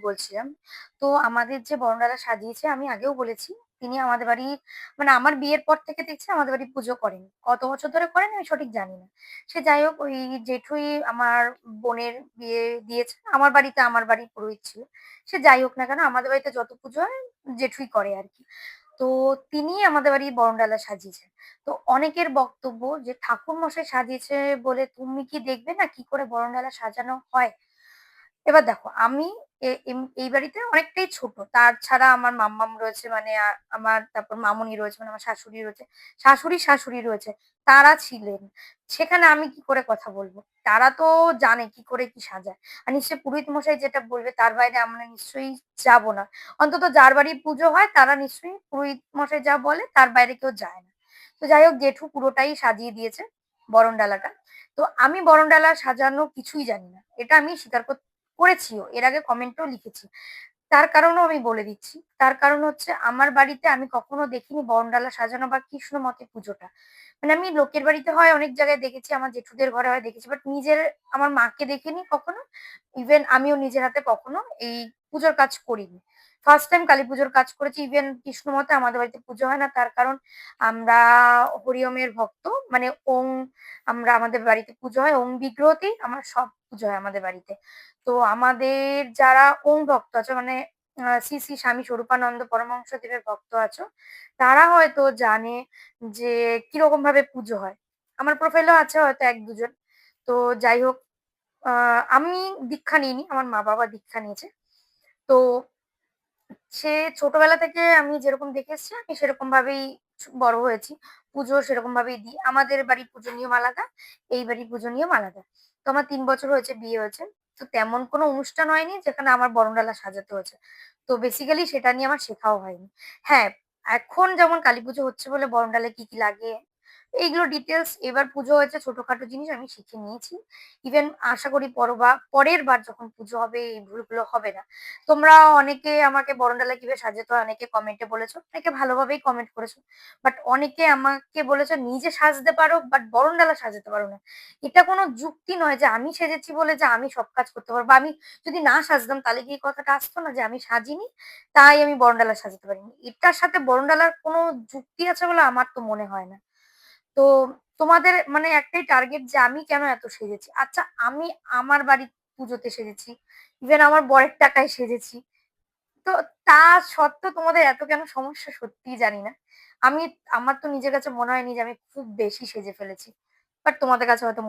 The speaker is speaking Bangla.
বলছিলাম। তো আমাদের যে বরণডালা সাজিয়েছে আমি আগেও বলেছি, তিনি আমাদের বাড়ি মানে আমার বিয়ের পর থেকে দেখছি আমাদের বাড়ি পুজো করেন। কত বছর ধরে করেন আমি সঠিক জানি না। সে যাই হোক ওই জেঠুই আমার বোনের বিয়ে দিয়েছে। আমার বাড়িতে আমার বাড়ির পুরোহিত ছিল। সে যাই হোক না কেন আমাদের বাড়িতে যত পুজো হয় জেঠুই করে আরকি। তো তিনিই আমাদের বাড়ির বরণডালা সাজিয়েছেন। তো অনেকের বক্তব্য যে ঠাকুরমশাই সাজিয়েছে বলে তুমি কি দেখবে না কি করে বরণডালা সাজানো হয়? এবার দেখো আমি এই বাড়িতে অনেকটাই ছোট। তার ছাড়া আমার মাম্মাম রয়েছে মানে আমার তারপর মামুনি রয়েছে মানে আমার শাশুড়ি রয়েছে। শাশুড়ি রয়েছে। তারা ছিলেন। সেখানে আমি কি করে কথা বলবো? তারা তো জানে কি করে কি সাজায়। আর নিশ্চয়ই পুরোহিত মশাই যেটা বলবে তার বাইরে আমরা নিশ্চয়ই যাবো না। অন্তত যার বাড়ি পুজো হয় তারা নিশ্চয়ই পুরোহিত মশাই যা বলে তার বাইরে কেউ যায় না। তো যাই হোক জেঠু পুরোটাই সাজিয়ে দিয়েছে বরণডালাটা। তো আমি বরণডালা সাজানো কিছুই জানি না। এটা আমি স্বীকার করেছিও। এর আগে কমেন্টেও লিখেছি। তার কারণও আমি বলে দিচ্ছি। তার কারণ হচ্ছে আমার বাড়িতে আমি কখনো দেখিনি বরণডালা সাজানো বা কৃষ্ণ মতে পুজোটা। মানে আমি লোকের বাড়িতে হয় অনেক জায়গায় দেখেছি, আমার জেঠুদের ঘরে হয় দেখেছি। বাট নিজের আমার মাকে দেখিনি কখনো। ইভেন আমিও নিজের হাতে কখনো এই পুজোর কাজ করিনি। ফার্স্ট টাইম কালীপুজোর কাজ করেছি। ইভেন কৃষ্ণ মতে আমাদের বাড়িতে পুজো হয় না। তার কারণ আমরা হরিওমের ভক্ত। মানে আমরা আমাদের বাড়িতে পুজো হয় ওম বিগ্রহতেই আমার সব পুজো হয় আমাদের বাড়িতে। তো আমাদের যারা ওম ভক্ত আছে মানে শ্রী শ্রী স্বামী স্বরূপানন্দ পরমহংসদেবের ভক্ত আছো, তারা হয়তো জানে যে কিরকম ভাবে পুজো হয়। আমার প্রোফাইলেও আছে হয়তো ১-২ জন। তো যাই হোক আমি দীক্ষা নিইনি। আমার মা-বাবা দীক্ষা নিয়েছে। তো সে ছোটবেলা থেকে আমি যেরকম দেখে এসেছি আমি সেরকম ভাবেই বড় হয়েছি। পুজো সেরকম ভাবেই দিই। আমাদের বাড়ির পুজো নিয়ম আলাদা, এই বাড়ির পুজো নিয়ম আলাদা। তো আমার ৩ বছর হয়েছে বিয়ে হয়েছে। তো তেমন কোনো অনুষ্ঠান হয়নি যেখানে আমার বরণডালা সাজাতে হয়েছে। তো বেসিক্যালি সেটা নিয়ে আমার শেখাও হয়নি। হ্যাঁ, এখন যেমন কালীপুজো হচ্ছে বলে বরণডালায় কি, কি লাগে এইগুলো ডিটেইলস এবার পুজো হয়েছে ছোটখাটো জিনিস আমি শিখে নিয়েছি। ইভেন আশা করি পরের বার যখন পুজো হবে এই ভুলগুলো হবে না। তোমরা অনেকে আমাকে বরণডালা কিভাবে সাজাতে হয় অনেকে কমেন্টে বলেছো। অনেকে ভালোভাবেই কমেন্ট করেছো। বাট অনেকে আমাকে বলেছো নিজে সাজতে পারো বাট বরণডালা সাজাতে পারো না। এটা কোনো যুক্তি নয় যে আমি সেজেছি বলে যে আমি সব কাজ করতে পারবো। বা আমি যদি না সাজতাম তাহলে কি এই কথাটা আসতো না যে আমি সাজিনি তাই আমি বরণডালা সাজাতে পারিনি। এটার সাথে বরণডালার কোনো যুক্তি আছে বলে আমার তো মনে হয় না। তো তোমাদের মানে একটাই টার্গেট যে আমি কেন এত সেজেছি। আচ্ছা আমি আমার বাড়ির পুজোতে সেজেছি। ইভেন আমার বরের টাকায় সেজেছি। তো তা সত্ত্বেও তোমাদের এত কেন সমস্যা সত্যিই জানি না। আমি আমার তো নিজের কাছে মনে হয়নি যে আমি খুব বেশি সেজে ফেলেছি। বাট তোমাদের কাছে হয়তো